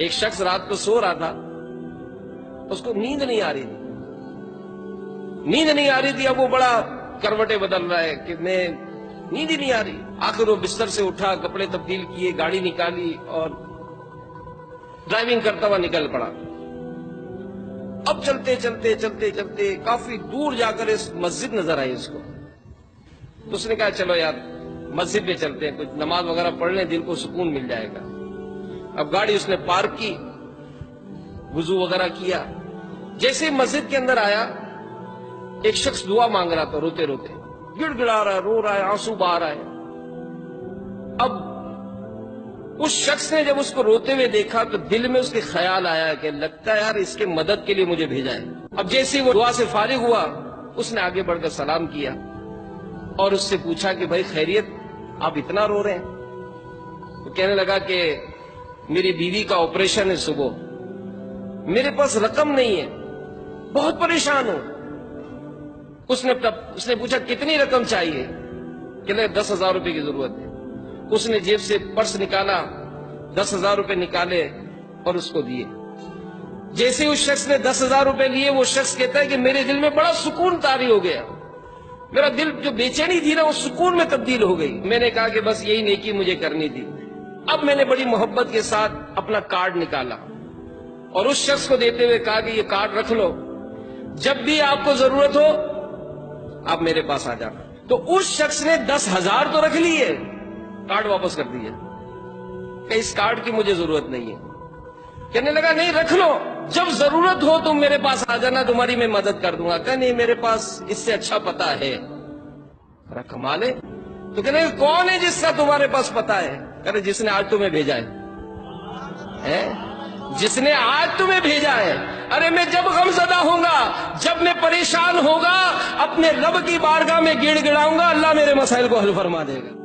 ایک شخص رات کو سو رہا تھا، اس کو نیند نہیں آ رہی تھی، اب وہ بڑا کروٹیں بدل رہا ہے کہ میں نیند ہی نہیں آ رہی۔ آخر وہ بستر سے اٹھا، کپڑے تبدیل کیے، گاڑی نکالی اور ڈرائیونگ کرتا ہوا نکل پڑا۔ اب چلتے چلتے کافی دور جا کر اس مسجد نظر آئی اس کو، تو اس نے کہا چلو یار مسجد میں چلتے ہیں، کچھ نماز وغیرہ پڑھ لیں، دل کو سکون مل جائے گا۔ اب گاڑی اس نے پارک کی، وضو وغیرہ کیا، جیسے ہی مسجد کے اندر آیا ایک شخص دعا مانگ رہا تھا، روتے روتے گڑ گڑا رہا ہے، رو رہا ہے، آنسو بہا رہا ہے۔ اب اس شخص نے جب اس کو روتے ہوئے دیکھا تو دل میں اس کے خیال آیا کہ لگتا ہے یار اس کے مدد کے لیے مجھے بھیجا ہے۔ اب جیسے ہی وہ دعا سے فارغ ہوا، اس نے آگے بڑھ کر سلام کیا اور اس سے پوچھا کہ بھائی خیریت، آپ اتنا رو رہے ہیں؟ تو کہنے لگا کہ میری بیوی کا آپریشن ہے صبح، میرے پاس رقم نہیں ہے، بہت پریشان ہوں۔ اس نے پوچھا کتنی رقم چاہیے؟ کہ 10,000 روپے کی ضرورت ہے۔ اس نے جیب سے پرس نکالا، 10,000 روپے نکالے اور اس کو دیے۔ جیسے اس شخص نے 10,000 روپے لیے، وہ شخص کہتا ہے کہ میرے دل میں بڑا سکون طاری ہو گیا، میرا دل جو بے چینی تھی نا وہ سکون میں تبدیل ہو گئی۔ میں نے کہا کہ بس یہی نیکی مجھے کرنی تھی۔ اب میں نے بڑی محبت کے ساتھ اپنا کارڈ نکالا اور اس شخص کو دیتے ہوئے کہا کہ یہ کارڈ رکھ لو، جب بھی آپ کو ضرورت ہو آپ میرے پاس آ جانا۔ تو اس شخص نے 10,000 تو رکھ لیے، کارڈ واپس کر دیا کہ اس کارڈ کی مجھے ضرورت نہیں ہے۔ کہنے لگا نہیں رکھ لو، جب ضرورت ہو تم میرے پاس آ جانا، تمہاری میں مدد کر دوں گا۔ کہ نہیں میرے پاس اس سے اچھا پتہ ہے۔ کمال ہے۔ تو کہنے لگا کون ہے جس کا تمہارے پاس پتہ ہے؟ کہ جس نے آج تمہیں بھیجا ہے، جس نے آج تمہیں بھیجا ہے۔ ارے میں جب غم زدہ ہوں گا، جب میں پریشان ہوگا، اپنے رب کی بارگاہ میں گڑ گڑاؤں گا، اللہ میرے مسائل کو حل فرما دے گا۔